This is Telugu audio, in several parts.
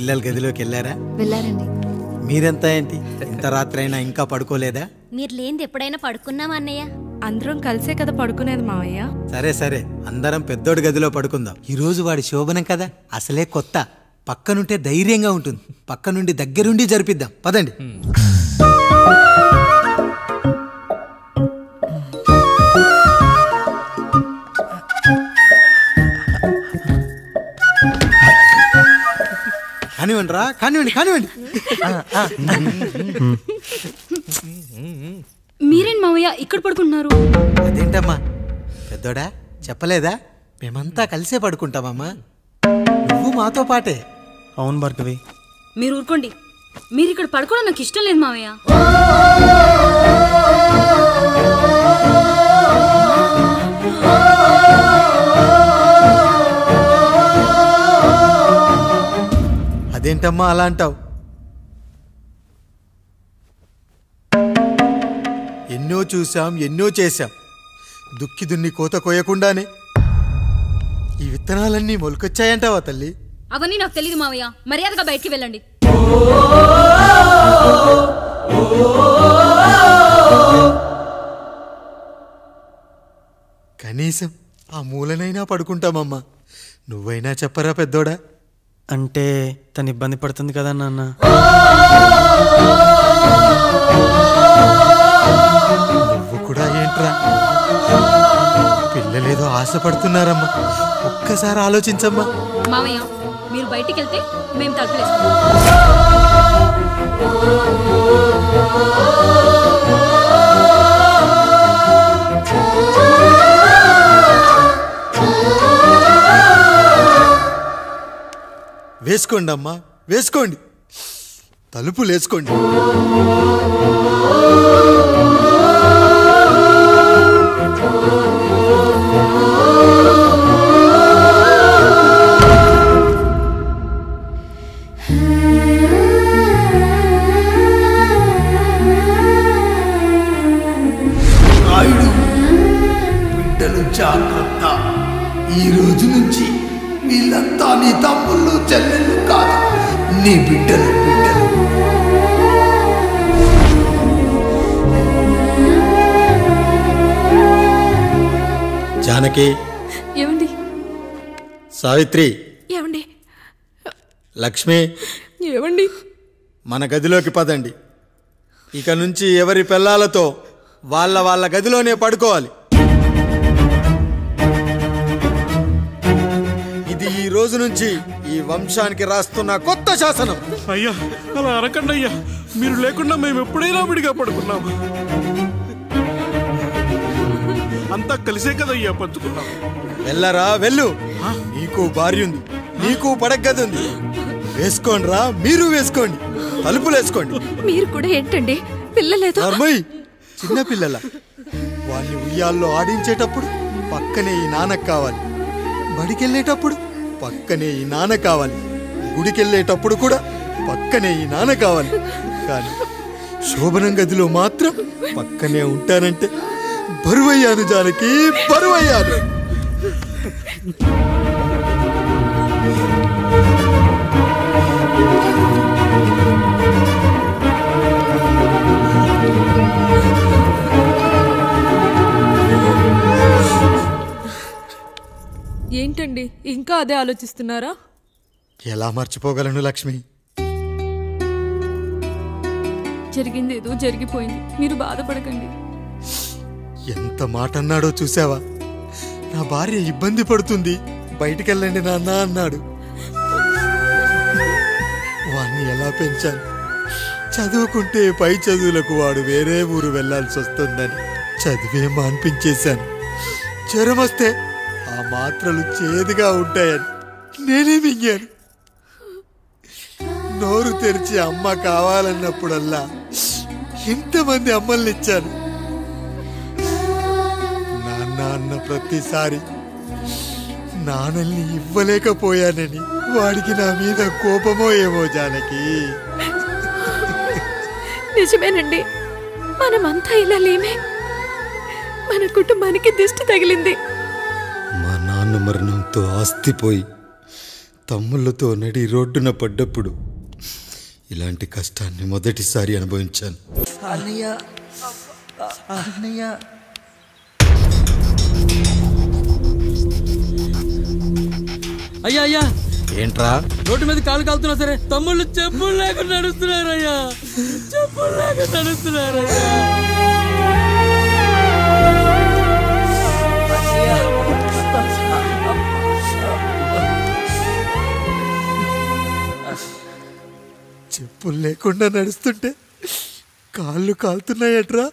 పిల్లల గదిలోకి వెళ్ళారా? వెళ్ళారండి. మీరెంత ఏంటి ఇంత రాత్రి అయినా ఇంకా పడుకోలేదా? మీరు లేనిది ఎప్పుడైనా పడుకున్నామా అన్నయ్య? అందరం కలిసే కదా పడుకునేది మావయ్య. సరే సరే, అందరం పెద్దోడి గదిలో పడుకుందాం. ఈ రోజు వాడి శోభనం కదా, అసలే కొత్త. పక్కనుంటే ధైర్యంగా ఉంటుంది. పక్క నుండి దగ్గరుండి జరిపిద్దాం. పదండి. కానివ్వండి రా, కానివ్వండి కానివ్వండి. మీరేం మావయ్య ఇక్కడ పడుకుంటున్నారు? అదేంటమ్మా పెద్దోడా, చెప్పలేదా? మేమంతా కలిసే పడుకుంటామమ్మా. నువ్వు మాతో పాటే. అవును భార్గవి. మీరు ఊరుకోండి. మీరు ఇక్కడ పడుకోవడం నాకు ఇష్టం లేదు మావయ్య. అదేంటమ్మా అలా అంటావు? ఎన్నో చూసాం, ఎన్నో చేశాం. దుక్కి దున్ని కోత కోయకుండానే ఈ విత్తనాలన్నీ మొలకొచ్చాయంటావా తల్లి? అవన్నీ నాకు తెలియదు మావయ్య. మర్యాదగా బయటికి వెళ్ళండి. కనీసం ఆ మూలనైనా పడుకుంటామమ్మా. నువ్వైనా చెప్పరా పెద్దోడా? అంటే తను ఇబ్బంది పడుతుంది కదా నాన్న. నువ్వు కూడా ఏంట్రా? పిల్లలేదో ఆశపడుతున్నారమ్మా. ఒక్కసారి ఆలోచించమ్మా. మావయ్య మీరు బయటికి వెళ్తే మేము తలుపులేస్తాం. వేసుకోండి అమ్మా, వేసుకోండి. తలుపులు వేసుకోండి. బిడ్డలు జాగ్రత్త. ఈ రోజు నుంచి వీళ్ళంతా నీ తమ్ముళ్ళు చెల్లెళ్ళు కాదు, నీ బిడ్డలు. జానకి, ఏమండి? సావిత్రి, ఏమండి? లక్ష్మి, ఏమండి? మన గదిలోకి పదండి. ఇక నుంచి ఎవరి పిల్లలతో వాళ్ళ గదిలోనే పడుకోవాలి. ఇది ఈ రోజు నుంచి ఈ వంశానికి రాస్తున్న కొత్త శాసనం. అయ్యా అలా అరకండి అయ్యా. మీరు లేకుండా మేము ఎప్పుడైనా విడిగా పడుకున్నాము. అంతా కలిసే కదయ్యా పంచుకున్నాం. వెళ్ళరా వెళ్ళు. నీకు భార్య ఉంది, నీకు పడగది ఉంది. వేసుకోండి రా, మీరు వేసుకోండి. తలుపులు వేసుకోండి. మీరు కూడా ఏంటండి పిల్లలేదు? చిన్న పిల్లల వాళ్ళని ఉయ్యాల్లో ఆడించేటప్పుడు పక్కనే ఈ నాన్న కావాలి. బడికెళ్ళేటప్పుడు పక్కనే ఈ నాన్న కావాలి. గుడికెళ్ళేటప్పుడు కూడా పక్కనే ఈ నాన్న కావాలి. కానీ శోభనం గదిలో మాత్రం పక్కనే ఉంటానంటే బరువయ్యాను జానకి, బరువయ్యాను. ఏంటండి ఇంకా అదే ఆలోచిస్తున్నారా? ఎలా మర్చిపోగలను లక్ష్మి? జరిగింది ఏదో జరిగిపోయింది. మీరు బాధపడకండి. ఎంత మాట అన్నాడో చూసావా? నా భార్య ఇబ్బంది పడుతుంది, బయటికెళ్ళండి నాన్న అన్నాడు. వాణ్ణి ఎలా పెంచాను? చదువుకుంటే పై చదువులకు వాడు వేరే ఊరు వెళ్లాల్సి వస్తుందని చదివే మాన్పించేశాను. జ్వరం వస్తే ఆ మాత్రలు చేదుగా ఉంటాయని నేనే మింగాను. నోరు తెరిచి అమ్మ కావాలన్నప్పుడల్లా ఎంతమంది అమ్మల్నిచ్చాను. నాన్న అన్న ప్రతిసారి నాన్నల్ని ఇవ్వలేకపోయానని వాడికి నా మీద కోపమో ఏమో జానకి. నిజమేనండి, మనమంతా ఇలా లేమే. మన కుటుంబానికి దిష్టి తగిలింది. మా నాన్న మరణంతో ఆస్తిపోయి తమ్ముళ్ళతో నడి రోడ్డున పడ్డప్పుడు ఇలాంటి కష్టాన్ని మొదటిసారి అనుభవించాను. అన్నయ్య అన్నయ్య అయ్యా అయ్యా, ఏంట్రా? రోడ్డు మీద కాలు కాలుతున్నా సరే తమ్ముళ్ళు చెప్పులు లేకుండా నడుస్తున్నారయ్యా, చెప్పులు లేకుండా నడుస్తున్నారయ్యా. చెప్పులు లేకుండా నడుస్తుంటే కాళ్ళు కాలుతున్నాయట్రా.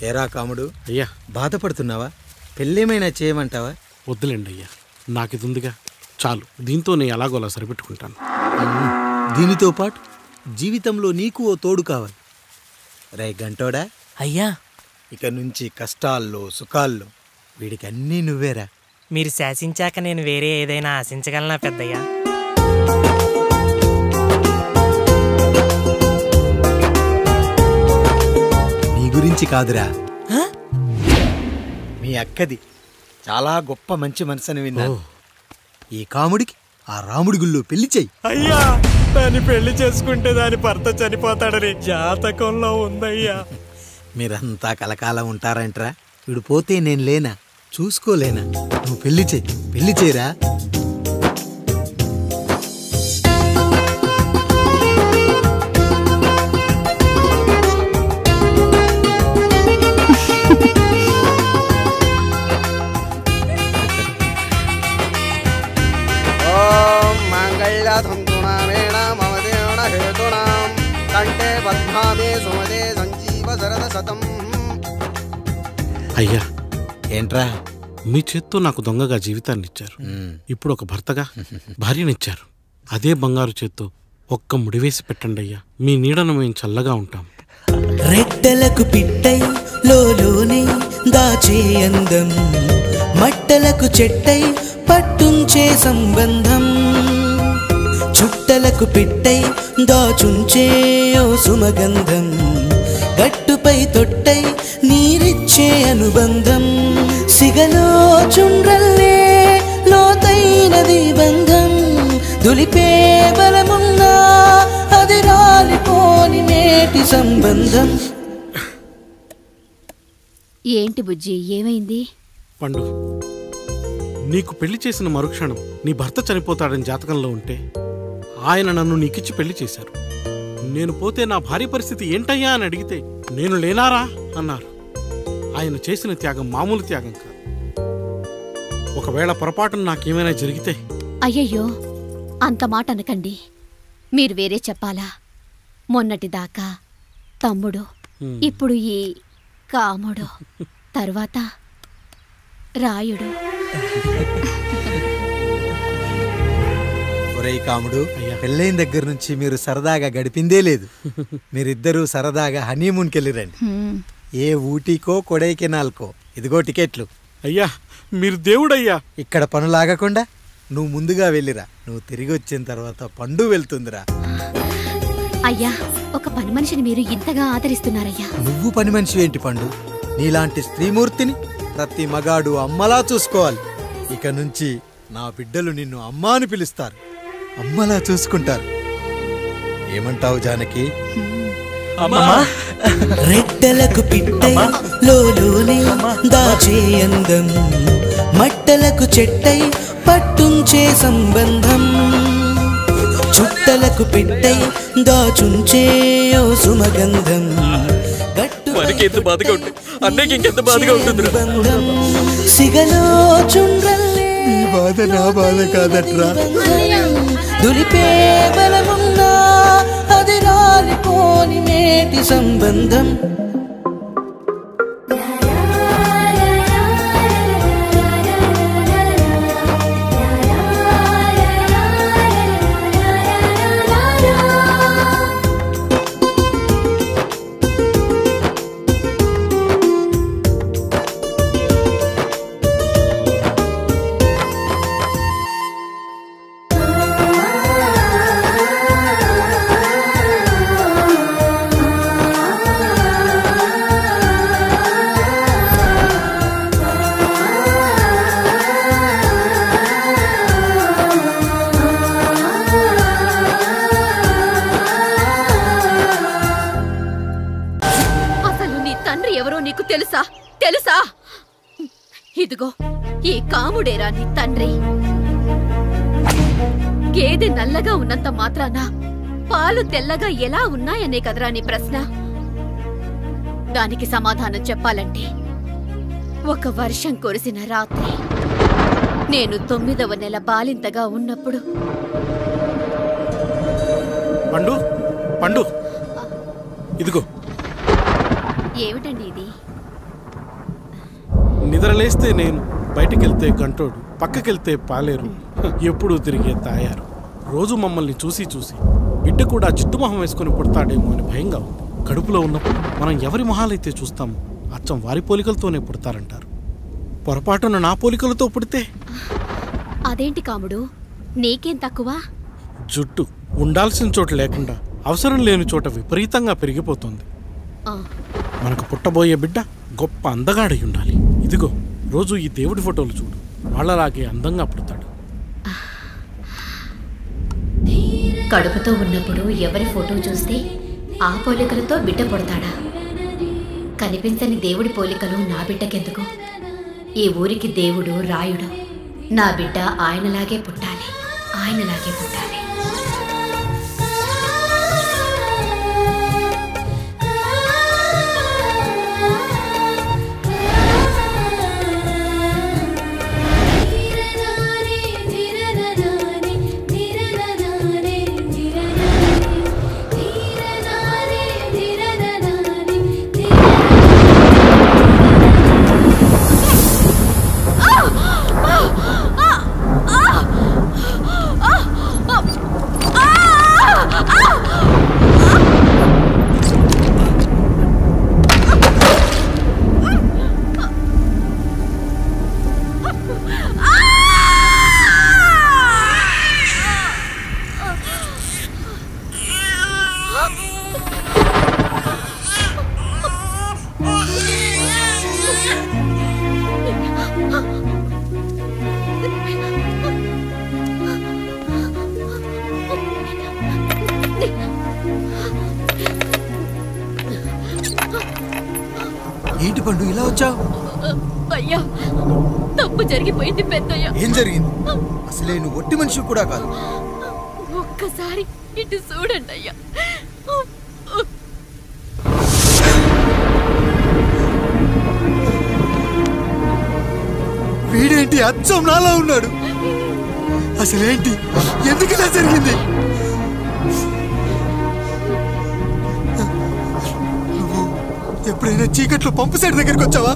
ఏరా కాముడు, అయ్యా బాధపడుతున్నావా? పెళ్ళేమైనా చేయమంటావా? వద్దులేండి అయ్యా, నాకు ఇది ఉందిగా చాలు, దీంతో నేను ఎలాగోలా సరిపెట్టుకుంటాను. దీనితో పాటు జీవితంలో నీకు ఓ తోడు కావాలి. రే గంటోడా అయ్యా, ఇక నుంచి కష్టాల్లో సుఖాల్లో వీడికి అన్నీ నువ్వేరా. మీరు శాసించాక నేను వేరే ఏదైనా ఆశించగలనా పెద్దయ్యా? నీ గురించి కాదురా, మీ అక్కది చాలా గొప్ప మంచి మనసుని విన్నాను. ఈ కాముడికి ఆ రాముడి గుళ్ళో పెళ్లి చెయ్యి. అయ్యా, దాన్ని పెళ్లి చేసుకుంటే దాని భర్త చనిపోతాడని జాతకంలో ఉందయ్యా. మీరంతా కలకాలం ఉంటారంటరా. వీడు పోతే నేను లేనా, చూసుకోలేనా? నువ్వు పెళ్లి చేయరా. అయ్యా, ఏంట్రా? మీ చేత్తో నాకు దొంగగా జీవితాన్ని ఇచ్చారు, ఇప్పుడు ఒక భర్తగా భార్యనిచ్చారు. అదే బంగారు చేత్తో ఒక్క ముడివేసి పెట్టండి అయ్యా, మీ నీడను మేము చల్లగా ఉంటాం. రెట్టలకు పిట్టై లోలోనే దాచే అందం, మట్టలకు చెట్టై పట్టుంచే సంబంధం, చుట్టలకు పిట్టై దాచుంచే ఓ సుమగంధం, గట్టుపై తొట్టై నీరిచ్చే అనుబంధం, సిగలో చుండ్రల్లే లోతైనది బంధం, దులిపే బలమున్నా అది రాలిపోని నేటి సంబంధం. ఏంటి బుజ్జి, ఏమైంది? పండు, నీకు పెళ్లి చేసిన మరుక్షణం నీ భర్త చనిపోతాడని జాతకంలో ఉంటే ఆయన నన్ను నీకిచ్చి పెళ్లి చేశారు. నేను పోతే నా భార్య పరిస్థితి ఏంటయ్యా అని అడిగితే నేను లేనారా అన్నారు. ఆయన చేసిన త్యాగం మామూలు త్యాగం కాదు. ఒకవేళ పొరపాటున నాకేమైనా జరిగితే? అయ్యయ్యో, అంత మాట అనకండి. మీరు వేరే చెప్పాలా? మొన్నటిదాకా తమ్ముడు, ఇప్పుడు ఈ కాముడు, తర్వాత రాయుడు. ఒరేయ్ కాముడు, పెళ్ళైన దగ్గర నుంచి మీరు సరదాగా గడిపిందే లేదు. మీరిద్దరూ సరదాగా హనీమూన్కి వెళ్ళిరండి. ఏ ఊటీకో కొడైకెనాల్కో. ఇదిగో టికెట్లు. అయ్యా, మీరు దేవుడయ్యా. ఇక్కడ పనులాగకుండా నువ్వు ముందుగా వెళ్ళిరా. నువ్వు తిరిగి వచ్చిన తర్వాత పండు వెళ్తుందిరా. అయ్యా, ఒక పని మనిషిని మీరు ఇంతగా ఆదరిస్తున్నారయ్యా. నువ్వు పని మనిషి ఏంటి పండు? నీలాంటి స్త్రీమూర్తిని ప్రతి మగాడు అమ్మలా చూసుకోవాలి. ఇక నుంచి నా బిడ్డలు నిన్ను అమ్మా అని పిలుస్తారు, అమ్మలా చూసుకుంటారు. ఏమంటావు జానకి? రెట్టలకు పిట్టై లోలోనే దాచే అందం, మట్టలకు చెట్టై పట్టుంచే సంబంధం, చుట్టలకు పెట్టై దాచుంచే ఓ సుమగంధం, మనకెంత బాధగా ఉంటుంది, అన్నకి ఇంకెంత బాధగా ఉంటుంది. సిగలో చుండ్రల్లే ఈ బాధ నా బాధ కాదట్రా. దులిపే బలమున్నా అది రాలిపోని నేటి సంబంధం. తండ్రి ఎవరో నీకు తెలుసా? తెలుసా? ఇదిగో ఈ కాముడేరా నీ తండ్రి. గేదె నల్లగా ఉన్నంత మాత్రాన పాలు తెల్లగా ఎలా ఉన్నాయనే కదరా నీ ప్రశ్న. దానికి సమాధానం చెప్పాలంటే ఒక వర్షం కురిసిన రాత్రి నేను 9వ నెల బాలింతగా ఉన్నప్పుడు. పండు పండు ఇదిగో. ఏమిటండి ఇది? నిద్రలేస్తే నేను, బయటికెళ్తే గంటోడు, పక్కకెళ్తే పాలేరు, ఎప్పుడూ తిరిగే తాయారు. రోజు మమ్మల్ని చూసి చూసి బిడ్డ కూడా జిడ్డు మొహం వేసుకుని పుడతాడేమో అని భయంగా ఉంది. కడుపులో ఉన్నప్పుడు మనం ఎవరి మొహాలైతే చూస్తామో అచ్చం వారి పోలికలతోనే పుడతారంటారు. పొరపాటున నా పోలికలతో పుడితే? అదేంటి కాముడు, నీకేం తక్కువ? జుట్టు ఉండాల్సిన చోట లేకుండా అవసరం లేని చోట విపరీతంగా పెరిగిపోతుంది. మనకు పుట్టబోయే బిడ్డ గొప్ప అందగాడై ఉండాలి. ఇదిగో రోజు ఈ దేవుడి ఫోటోలు చూడు, వాళ్ళలాగే అందంగా పుడతాడు. కడుపుతో ఉన్నప్పుడు ఎవరి ఫోటో చూస్తే ఆ పోలికలతో బిడ్డ పుడతాడా? కనిపించని దేవుడి పోలికలు నా బిడ్డకెందుకు? ఈ ఊరికి దేవుడు రాయుడు. నా బిడ్డ ఆయనలాగే పుట్టాలి, ఆయనలాగే పుట్టాలి. ఏంటి పండు ఇలా వచ్చావు? అయ్యా, తప్పు జరిగిపోయింది పెద్దయ్యా. ఏం జరిగింది? అసలే నువ్వు ఒట్టి మనిషి కూడా కాదు. ఒక్కసారి ఇటు చూడండి అయ్యా. వీడేంటి అచ్చం నాలా ఉన్నాడు? అసలేంటి, ఎందుకు ఇలా జరిగింది? నువ్వు ఎప్పుడైనా చీకట్లో పంపు సైడ్ దగ్గరికి వచ్చావా?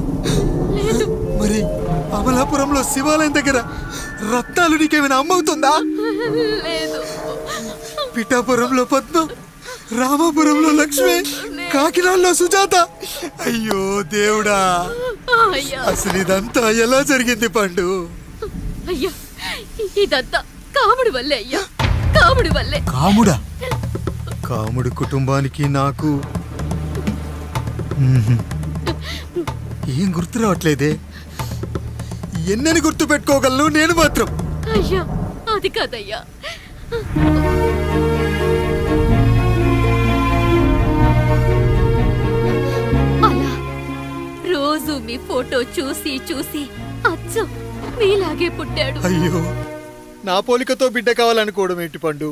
మరి అమలాపురంలో శివాలయం దగ్గర రత్నాలు నీకేమైనా అమ్మవుతుందా? పిఠాపురంలో పద్మ, రామాపురంలో లక్ష్మి, కాకినాడలో సుజాత. అయ్యో దేవుడా, అసలు ఇదంతా ఎలా జరిగింది పండు? అయ్యా, ఇదంతా కాముడి వల్లే అయ్యా, కాముడి వల్లే. కాముడా? కాముడు కుటుంబానికి నాకు ఏం గుర్తు రావట్లేదే. ఎన్నని గుర్తు పెట్టుకోగలను నేను మాత్రం? అయ్యా, అది కాదయ్యా. అలా రోజు మీ ఫోటో చూసి చూసి అచ్చం మీలాగే పుట్టాడు. అయ్యో, నా పోలికతో బిడ్డ కావాలనుకోవడం ఏంటి పండు?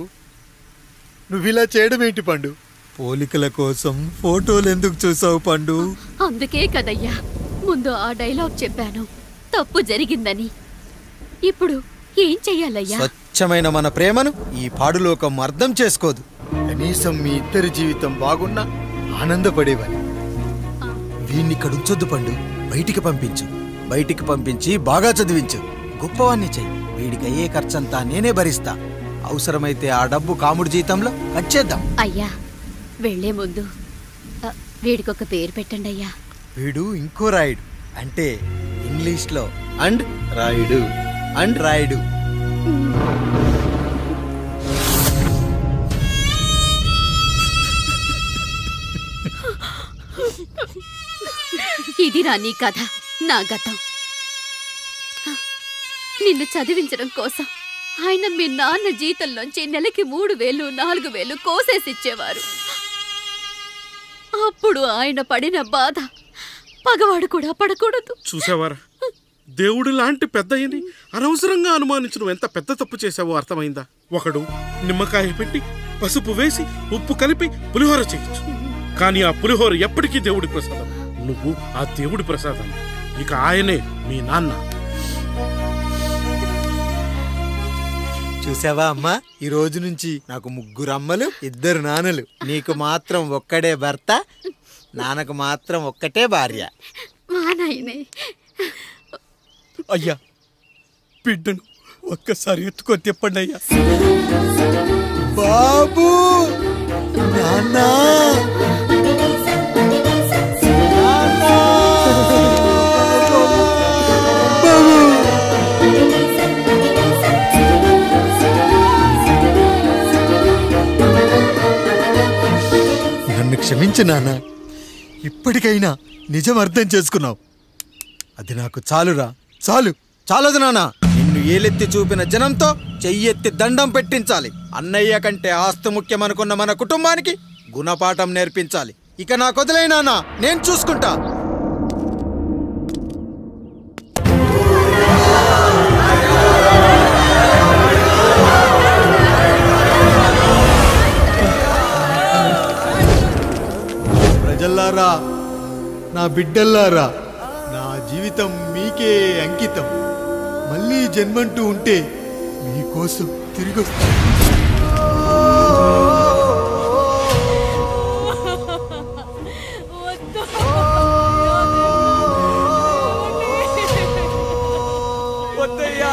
నువ్విలా చేయడం ఏంటి పండు? పోలికల కోసం ఫోటోలు ఎందుకు చూసావు పండు? అందుకే కదయ్యా ముందు ఆ డైలాగ్ చెప్పాను, తప్పు జరిగిందని. ఇప్పుడు ఏం చెయ్యాలయ్యా? స్వచ్ఛమైన మన ప్రేమను ఈ పాడులోకం అర్థం చేసుకోదు. కనీసం మీ ఇద్దరి జీవితం బాగున్నా ఆనందపడేవాడి. వీణ్ణి ఇక్కడ ఉంచొద్దు పండు, బయటికి పంపించు. బయటికి పంపించి బాగా చదివించు, గొప్పవాణ్ణి చెయ్యి. వీడికి అయ్యే ఖర్చంతా నేనే భరిస్తా. అవసరమైతే ఆ డబ్బు కాముడి జీతంలో కట్ చేద్దాం. అయ్యా, వెళ్లే ముందు వీడికొక పేరు పెట్టండి అయ్యా. వీడు ఇంకో రాయుడు, అంటే ఇంగ్లీష్లో అండ్ రాయుడు, అండ్ రాయుడు. ఇది రా నీ కథ, నా గతం. నిన్ను చదివించడం కోసం ఆయన మీ నాన్న జీతంలోంచి నెలకి 3000, 4000 కోసేసిచ్చేవారు. అప్పుడు ఆయన పడిన బాధ పగవాడు కూడా పడకూడదు. చూసావారా, దేవుడు లాంటి పెద్దయ్యని అనవసరంగా అనుమానించు ఎంత పెద్ద తప్పు చేశావో అర్థమైందా? ఒకడు నిమ్మకాయ పెట్టి పసుపు వేసి ఉప్పు కలిపి పులిహోర చేయొచ్చు, కానీ ఆ పులిహోర ఎప్పటికీ దేవుడి ప్రసాదం. నువ్వు ఆ దేవుడి ప్రసాదం. ఇక ఆయనే మీ నాన్న. చూసావా అమ్మా, ఈ రోజు నుంచి నాకు 3 అమ్మలు 2 నాన్నలు. నీకు మాత్రం ఒక్కడే భర్త, నాన్నకు మాత్రం ఒక్కటే భార్య. మా నాయనే. అయ్యా, బిడ్డను ఒక్కసారి ఎత్తుకొని తిప్పండి అయ్యా. బాబు, నాన్న, నన్ను క్షమించు నాన్న. ఇప్పటికైనా నిజం అర్థం చేసుకున్నావు. అది నాకు చాలురా, చాలు. చాలదు నాన్న, నిన్ను ఏలెత్తి చూపిన జనంతో చెయ్యెత్తి దండం పెట్టించాలి. అన్నయ్య కంటే ఆస్తు ముఖ్యమనుకున్న మన కుటుంబానికి గుణపాఠం నేర్పించాలి. ఇక నాకు వదిలే నాన్న, నేను చూసుకుంటా. ప్రజల్లారా, నా బిడ్డల్లారా, నా జీవితం మీకే అంకితం. మళ్ళీ జన్మంటూ ఉంటే మీకోసం తిరిగి వస్తాను. వద్దయ్యా,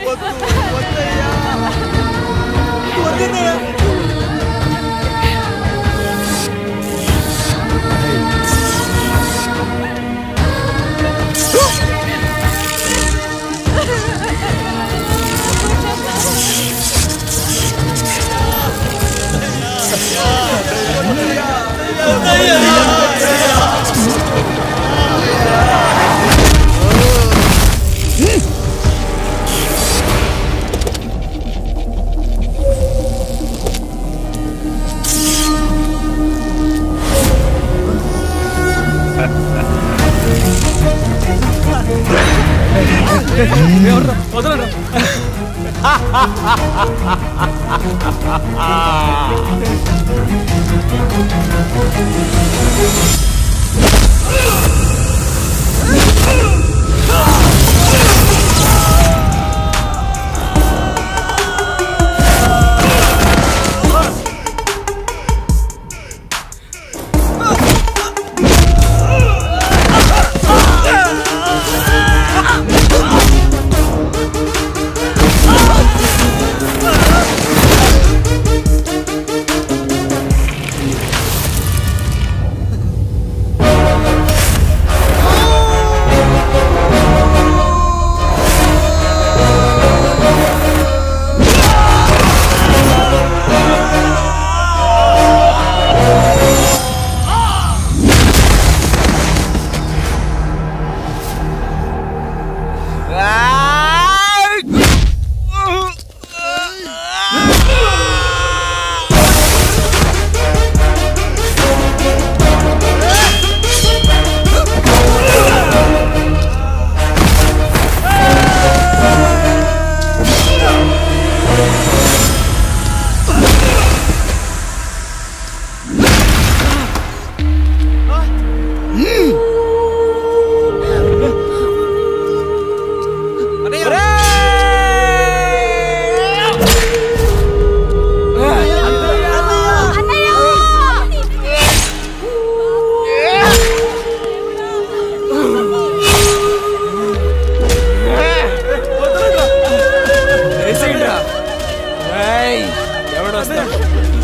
వద్దు, వద్దయ్యా, వద్దయ్యా. వదలరా.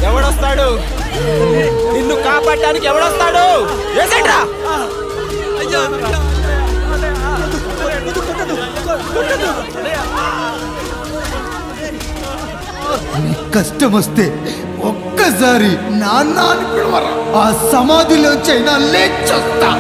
ఎవడొస్తాడు? నిన్ను కాపాడటానికి ఎవడొస్తాడు? కష్టం వస్తే ఒక్కసారి నాన్న అని పిలవరా, ఆ సమాధిలోంచైనా లేచొస్తా.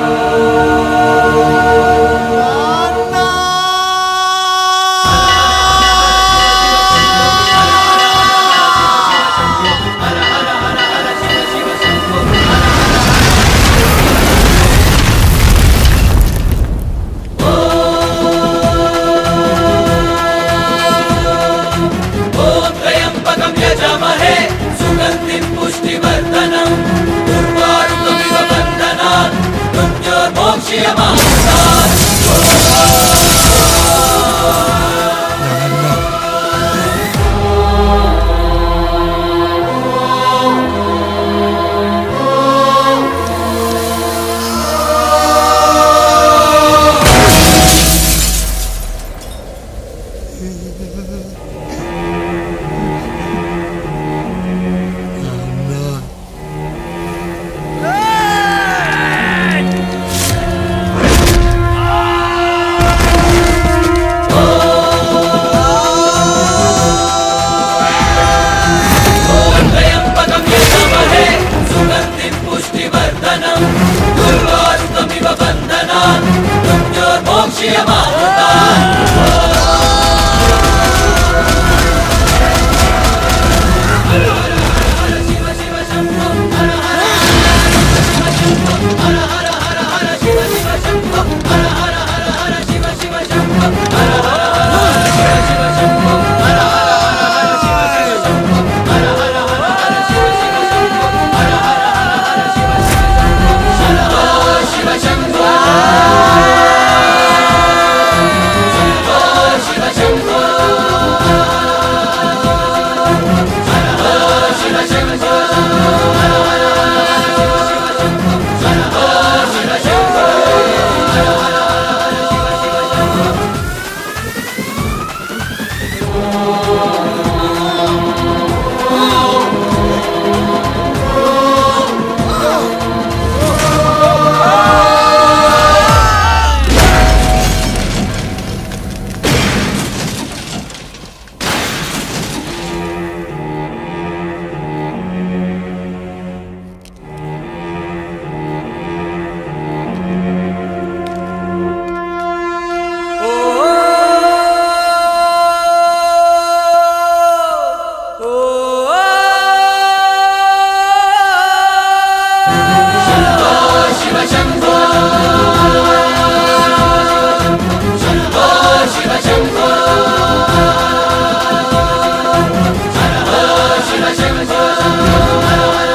శివ శంభో